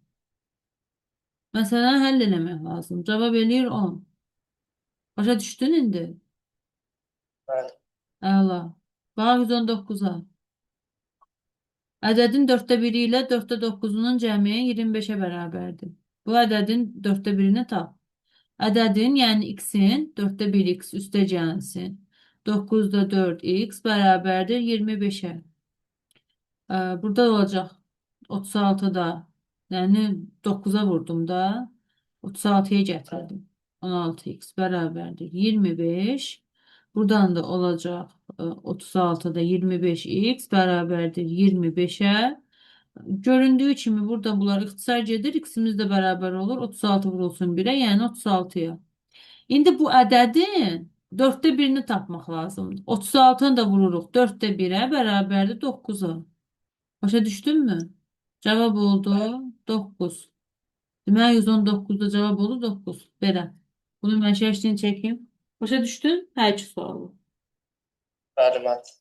Məsələn, həll eləmək lazım. Cavab eləyir 10. Başa düşdün indi? Bəli. Əla. Bax 119-a. Ədədin 4də 1 ilə 4də 9-unun cəmi 25-ə bərabərdir. Bu ədədin 4də 1-ini tap. Ədədin, yəni x-in 4də 1x üstəcənsin. 9-da 4x bərabərdir 25-ə. Burada olacaq 36-da. Yəni 9-a vurdum da. 36-ya gətirdim. 16x bərabərdir 25. Buradan da olacaq 36-da 25x bərabərdir 25-ə. Göründüyü kimi burada bunlar ixtisar gedir. X-imiz də bərabər olur. 36 vurulsun 1-ə, yəni 36-ya. İndi bu ədədin 4də 1-ini tapmaq lazımdır. 36-nı da vururuq 4də 1-ə bərabərdir 9-a. Başa düşdünmü? Cavab oldu 9. Deməli 119-da cavab oldu 9. Belə. Bunu mən şərhini çəkeyim. Başa düşdün? Hər iki sualı. Bəli, bəli.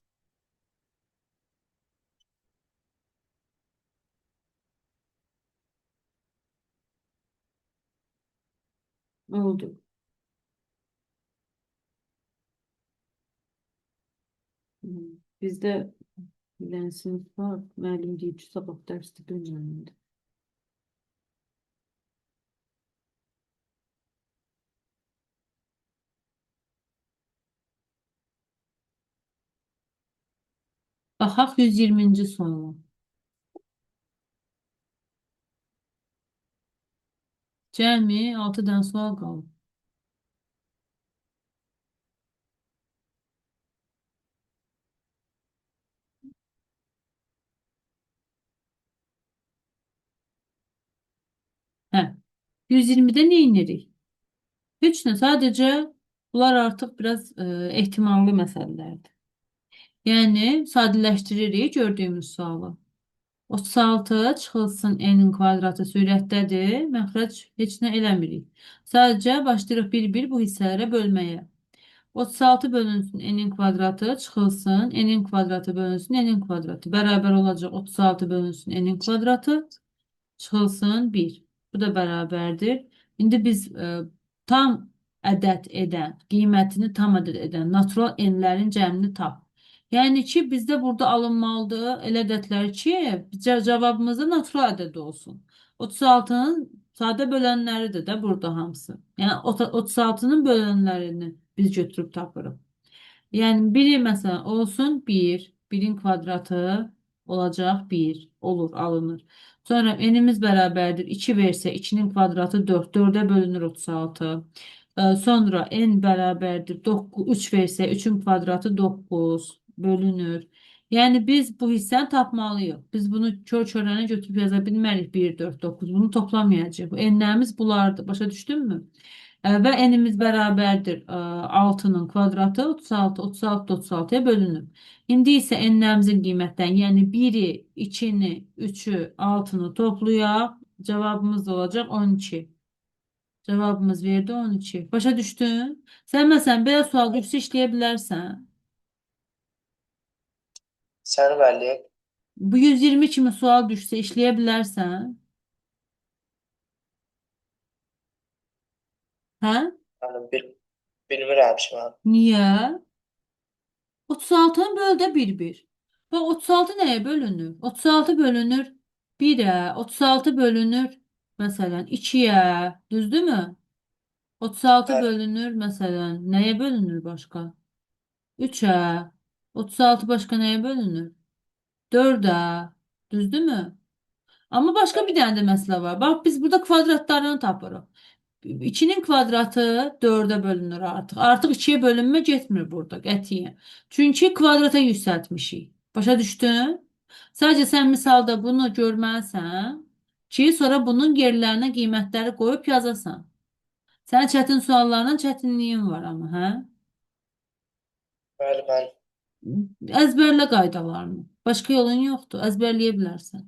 Oldu. Bizdə bilən sinif var. Müəllim deyib ki, sabah dərsdə bilməyəndə. Baxaq 120-ci suala. Cəmi 6 dənə sual qalıb. Hə. 120-də nə edirik? Heç nə, sadəcə bunlar artıq biraz ehtimallı məsələlərdir. Yəni sadələşdiririk gördüyümüz sualı. 36 çıxılsın n-in kvadratı sürətdədir. Məxrəc heç nə eləmirik. Sadəcə başlayırıq bir-bir bu hissələrə bölməyə. 36 bölünsün n-in kvadratı çıxılsın n-in kvadratı bölünsün n-in kvadratı. Bərabər olacaq 36 bölünsün n-in kvadratı çıxılsın 1. Bu da bərabərdir. İndi biz tam ədəd edən, qiymətini tam ədəd edən natural n-lərin cəmini tap. Yəni ki, bizdə burada alınmalıdır elə ədədlər ki, cavabımızda natural ədəd olsun. 36-nın sadə bölənləridir də burada hamısı. Yəni 36-nın bölənlərini biz götürüb tapırıq. Yəni biri məsələn olsun 1, 1-in kvadratı olacaq 1, olur, alınır. Sonra n'imiz bərabərdir 2 versə 2-nin kvadratı 4, 4-ə bölünür 36. Sonra n bərabərdir 9, 3 versə 3-ün kvadratı 9 bölünür. Yəni biz bu hissəni tapmalıyıq. Biz bunu kör-körənə götürüb yaza bilmərik 1, 4, 9. Bunu toplamayacağıq. N'lərimiz bunlardır. Başa düşdünmü? Və n'imiz bərabərdir 6-nın kvadratı 36, 36 36-ya bölünür. İndi isə n'lərimizin qiymətdən, yəni 1-i, 2-ni, 3-ü, 6-nı toplayaq. Cavabımız da olacaq 12. Cavabımız verdi 12. Başa düşdün? Sən məsələn belə sual düşsə işləyə bilərsən. Səni bəli. Bu 120 kimi sual düşsə işləyə bilərsən. Hə? Yəni bilmirəm ki mən. Niyə? 36'nın böldə 1-1. Bak 36 nəyə bölünür? 36 bölünür 1'ə, 36 bölünür məsələn 2'yə, düzdürmü? 36 Bəli. bölünür məsələn nəyə bölünür başqa? 3'ə. 36 başqa nəyə bölünür? 4'ə, düzdürmü? Amma başqa bir dənə də məsələ var. Bax biz burada kvadratlarını tapırıq. 2'nin kvadratı 4'ə bölünür artıq. Artıq 2'yə bölünmə getmir burada qətiyyən. Çünki kvadrata yüksəltmişik. Başa düşdün? Sadəcə sən misalda bunu görməlisən ki, sonra bunun yerlərinə qiymətləri qoyub yazasan. Sənin çətin suallarla çətinliyin var amma, hə? Bəli, bəli. Əzbərlə qaydalarını. Başqa yolun yoxdur. Əzbərləyə bilərsən.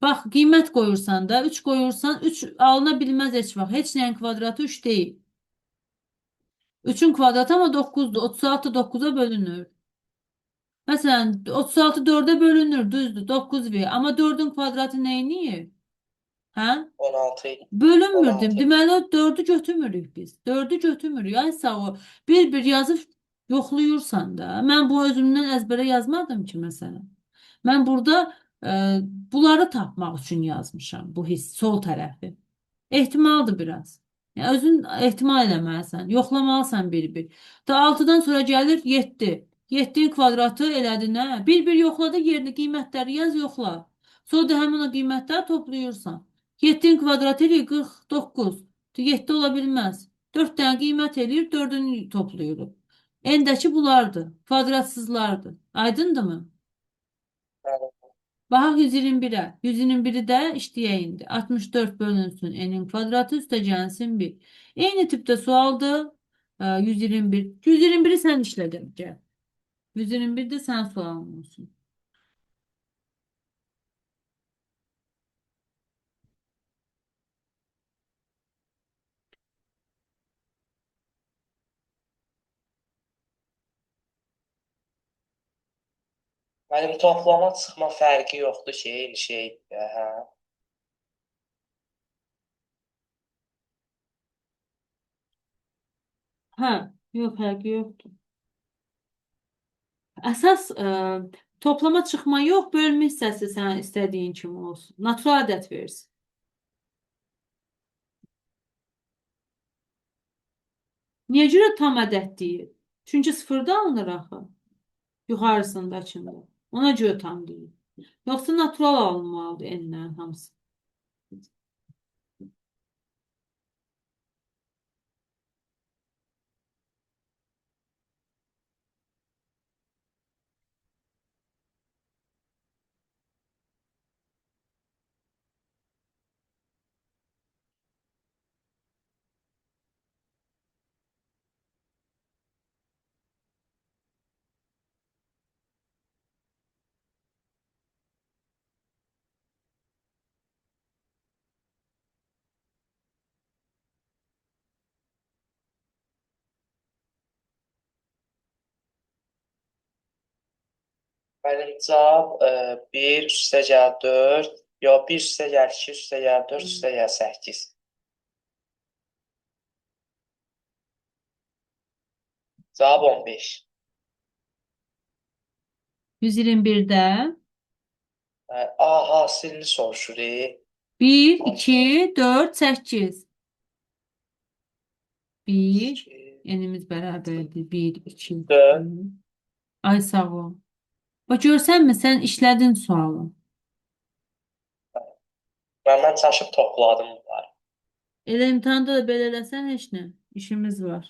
Bax, qiymət qoyursan da, 3 qoyursan, 3 alına bilməz heç vaxt. Heç nəyin kvadratı 3 deyil. 3'ün kvadratı ama 9'dur. 36 9'a bölünür. Məsələn, 36 4'ə bölünür, düzdür, 9 ver. Amma 4'ün kvadratı neyini? Hə? 16 idi. Bölünmürdüm. 16. Deməli, o 4'ü götürmürük biz. 4'ü götürmürük. Ay sağ ol. Bir yazıb yoxluyursan da. Mən bu özümdən əzbərə yazmadım ki, məsələn. Mən burada bunları tapmaq üçün yazmışam. Bu hiss, sol tərəfi. Ehtimaldır biraz. Yəni, özün ehtimal eləməlisən. Yoxlamalısan bir-bir. Da 6'dan sonra gəlir 7. 7'nin kvadratı elədi nə? Bir-bir yoxladı yerini, qiymətləri yaz, yoxla. Sonra da həmin o qiymətləri toplayırsan. 7'nin kvadratı eləyir 49. 7 ola bilməz. 4 dənə qiymət eləyir, 4'ünü toplayırıq. Endəki bulardır. Kvadratsızlardır. Aydındırmı? Bəli. Baxaq 121'ə. 121'i də işləyək indi. 64 bölünsün n'in kvadratı üstə gəlsin 1. Eyni tipdə sualdır. 121. 121'i sən işlədin. Gəl. 121'de sən sualın olsun. Mənim toplama çıxma fərqi yoxdur ki, eyni şey. Hə. Hə, yox, fərqi yoxdur. Əsas toplama çıxma yox, bölmə hissəsi sən istədiyin kimi olsun. Natural ədəd versin. Niyə görə tam ədəd deyil? Çünki sıfırda alınır axı. Yuxarısındakında. Ona görə tam deyil. Yoxsa natural alınmalıdır n'lərin hamısı. Mənim cavab 1 üstəgəl 4, yox 1 üstəgəl 2 üstəgəl 4 üstəgəl 8. Cavab 15. 121'də A hasilini soruşur. 1, 2, 4, 8. 1, 2, enimiz bərabərdir. 1, 2, 4. 4. Ay sağ ol. Bax görsənmi, sən işlədin sualı. Mən çaşıb topladım bunları. Elə imtahanda da belə eləsən heç nə. İşimiz var.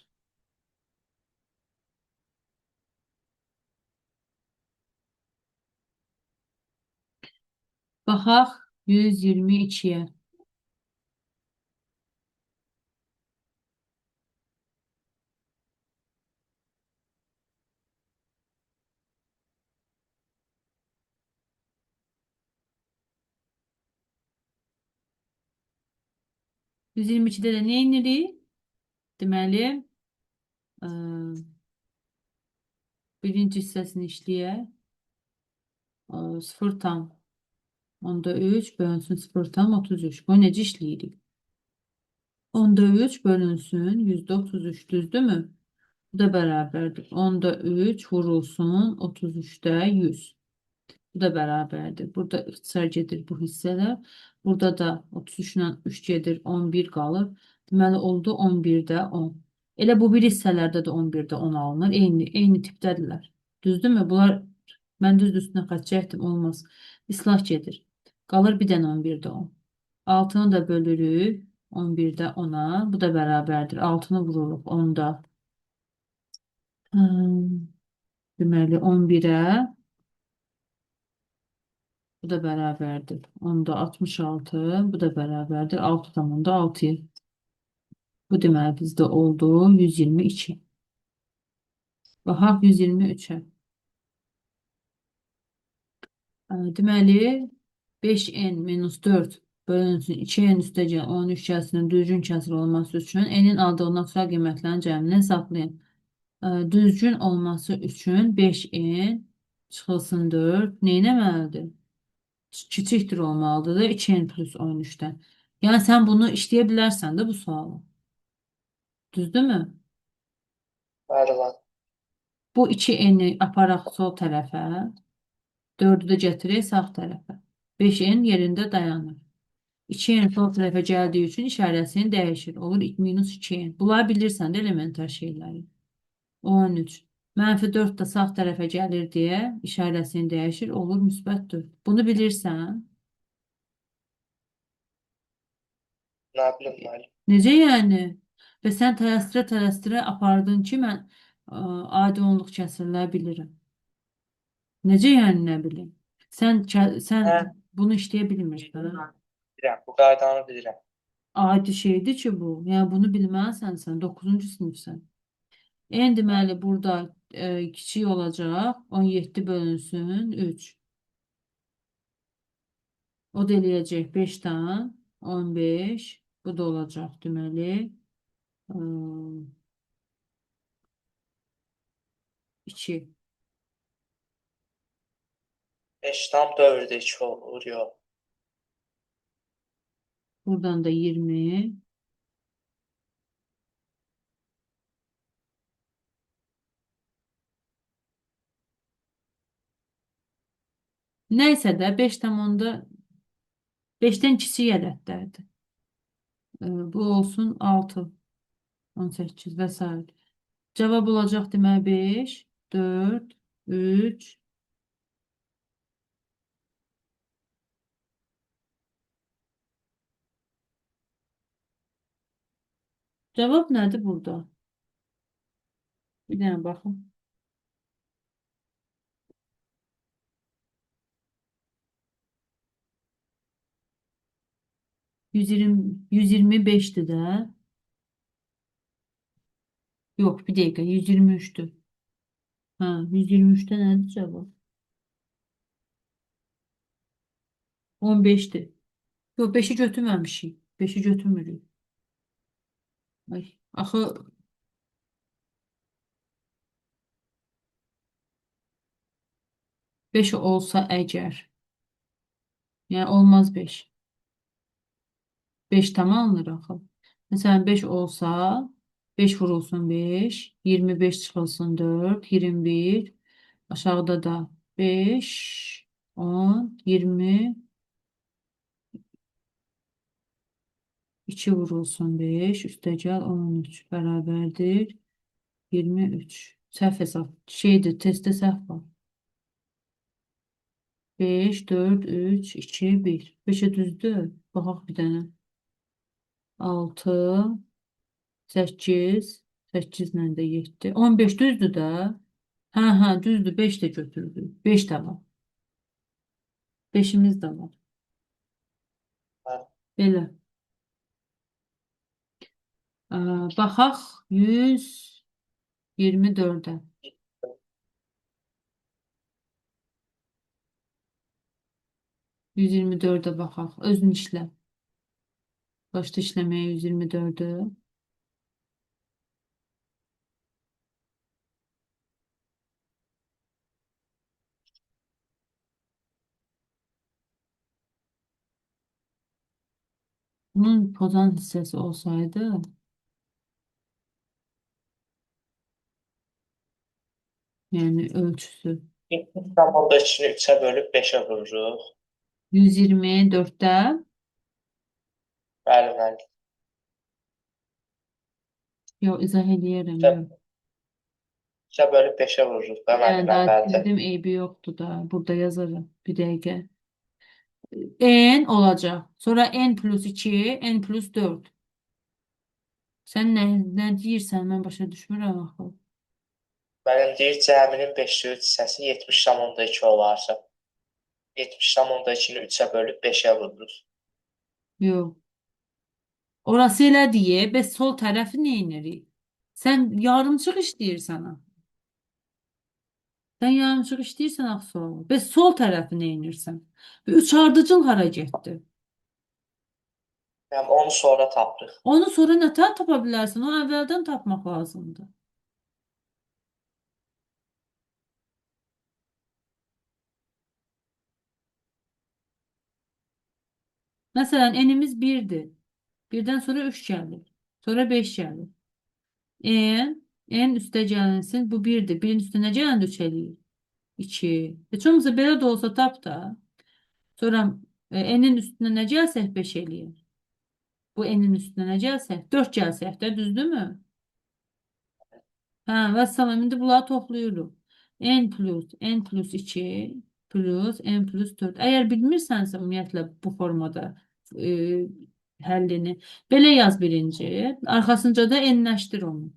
Baxaq 122-yə. Yüz 122-də də nə edirik? Deməli, ə, birinci hissəsini işləyək. 0 tam. Onda 3 bölünsün 0 tam 33. Bu necə işləyirik? Onda 3 bölünsün %33 düzdürmü? Bu da bərabərdir. Onda 3 vurulsun 33'də 100. Bu da bərabərdir. Burada ixtisar gedir bu hissələr. Burada da 33 ilə 3 gedir 11 qalır. Deməli oldu 11'də 10. Elə bu bir hissələrdə də 11'də 10 alınır. Eyni tipdədirlər. Düzdürmü? Bunlar mən düz üstünə xətt çəkdim. Olmaz. İslah gedir. Qalır bir dənə 11'də 10. 6'nı da bölürük 11'də 10'a. Bu da bərabərdir. 6'nı vururuq 10'da. Deməli 11'ə. Bu da bərabərdir. 10'da 66. Bu da bərabərdir. 6 tamında 6'ya. Bu deməli bizdə oldu 122. Baxaq 123'ə. Deməli 5n minus 4 bölünsün 2n üstəgəl 13 kəsirinin düzgün kəsir olması üçün n'in aldığı natural qiymətlərin cəmini hesablayın. Düzgün olması üçün 5n çıxılsın 4 neynəməlidir? Kiçikdir olmalıdır da 2n plus 13'dən. Yəni sən bunu işləyə bilərsən də bu sualı. Düzdürmü? Bəli, bəli. Bu 2n'i aparaq sol tərəfə, 4'ü də gətirək sağ tərəfə. 5n yerində dayanır. 2n sol tərəfə gəldiyi üçün işarəsini dəyişir. Olur minus 2n. Bunları bilirsən də elementar şeyləri. 13. Mənfi 4 də sağ tərəfə gəlir deyə işarəsini dəyişir. Olur müsbət 4. Bunu bilirsən. Nə bilim müəllim. Necə yəni? Və sən tələstirə apardın ki, mən adi onluq kəsirlər bilirəm. Necə yəni nə bilim? Sən Hə, bunu işləyə bilmirsən. bilirəm. Bu qaydanı bilirəm. Adi şeydir ki bu. Yəni bunu bilməlisən sən 9-cu sinifsən. En deməli burada kiçik olacaq. 17 bölünsün 3. O da eləyəcək 5'dən 15. Bu da olacaq deməli 2. 5 tam 4'də 2 olur, yox. Buradan da 20. Nəysə də 5 tam onda 5'ten kiçik ədədlərdir. Bu olsun 6, 18 və s. Cavab olacaq deməli 5, 4, 3. Cavab nədir burada? Bir dənə baxın. 125'ti də. Yox, bir dəqiqə 123'tü. Ha, 123'də nədir cavab? 15'ti. Yox, 5'i götürməmişik. 5'i götürmürük. Ay, axı 5 olsa əgər. Yəni olmaz 5. 5 tam alınır axı. Məsələn 5 olsa 5 vurulsun 5, 25 çıxılsın 4, 21, aşağıda da 5, 10, 20, 2 vurulsun 5, üstəgəl 13 bərabərdir 23. Səhv hesab. Şeydir, testdə səhv var. 5, 4, 3, 2, 1. 5'e düzdür. Baxaq bir dənə. 6, 8, 8 ilə də 7. 15 düzdür də. Hə, düzdür. 5 də götürdü. 5 də var. 5'imiz də var. Belə. Baxaq 124'ə. 124'ə baxaq. Özün işlə. Başda işləməyə 124'ü. Bunun pozan hissəsi olsaydı, yəni ölçüsü 70,2'ni 3'e bölüp 5'e vururuq. 124'də Bəli, bəli. yox izah eləyərəm. Yox. 3'e bölüp 5'e vururuq da Yəni müəllimə, daha bəli. dedim eybi yoxdur da. Burada yazarım. Bir dəqiqə. N olacaq. Sonra n plus 2, n plus 4. Sən nə deyirsən? Mən başa düşmürəm axı. Mənim deyir cəminin 5'li hissəsi 70,2 olarsa. 70,2'ni 3'e bölüp 5'e vururuz. Yox. Orası elə deyə, bəs sol tərəfi nə edirik? Sən yarımçıq işləyirsən ha. Sən yarımçıq işləyirsən axı sol. Bəs sol tərəfi nə edirsən? Və üç ardıcıl hara getdi? Yəni onu sonra tapdıq. Onu sonra nətər tapa bilərsən? O əvvəldən tapmaq lazımdır. Məsələn, enimiz 1'dir. 1'dən sonra 3 gəlir. Sonra 5 gəlir. En üstə gəlinsin. Bu 1'dir. 1'in üstünə gələn 3 eləyir. 2. Heç olmasa belə də olsa tap da. Sonra enin üstünə nə gəlsək 5 eləyir. Bu enin üstünə nə gəlsək 4 gəlsək də düzdürmü? Hə, vəssalam. İndi bunları toplayırıq. N plus 2 plus n plus 4. Əgər bilmirsənsə ümumiyyətlə bu formada e, həllini belə yaz birinci. Arxasınca da n-ləşdir onu.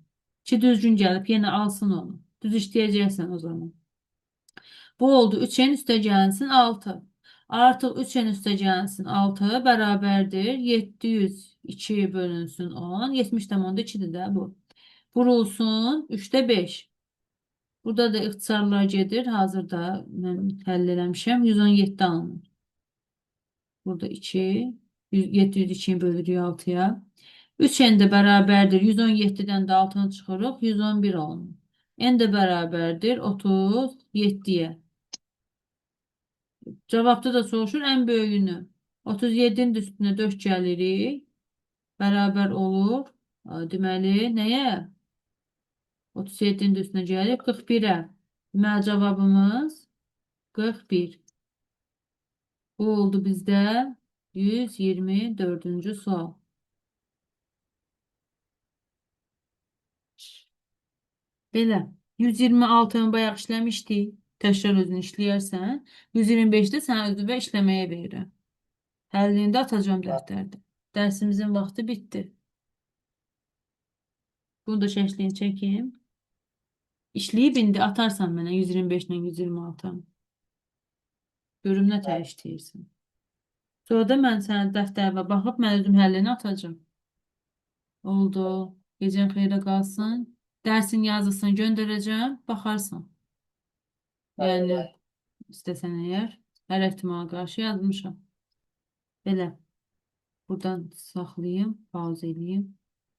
Ki düzgün gəlib yenə alsın onu. Düz işləyəcəksən o zaman. Bu oldu 3n üstə gəlsin 6. Artıq 3n üstə gəlsin 6 bərabərdir. 702 bölünsün 10. 70,2'dir də bu. Vurulsun 3'də 5. Burada da ixtisarlar gedir. Hazırda mən həll eləmişəm. 117 alınır. Burada 2. 702'yi bölürük 6'ya. 3n də bərabərdir. 117'dən də 6'nı çıxırıq. 111 alınır. N də bərabərdir 37'yə. Cavabda da soruşur ən böyüyünü. 37'nin üstünə 4 gəlirik. Bərabər olur. Deməli, nəyə? 37'nin üstünə gəlib 41'ə. Deməli, cavabımız 41. Bu oldu bizdə 124-cü sual. Belə. 126'nı bayaq işləmişdik. Təkrar özünü işləyərsən. 125'də sənə özünə işləməyə verirəm. Həllini də atacağım dəftərdə. Dərsimizin vaxtı bitdi. Bunu da şəklini çəkeyim. İşləyib indi atarsan mənə 125 ilə 126. Görüm nə tər işləyirsən. Sonra da mən sənə dəftərə baxıb mən özüm həllini atacağım. Oldu. Gecən xeyrə qalsın. Dərsin yazısını göndərəcəm. Baxarsan. Yəni istəsən əgər hər ehtimala qarşı yazmışam. Belə. Buradan saxlayayım. Pauz edeyim.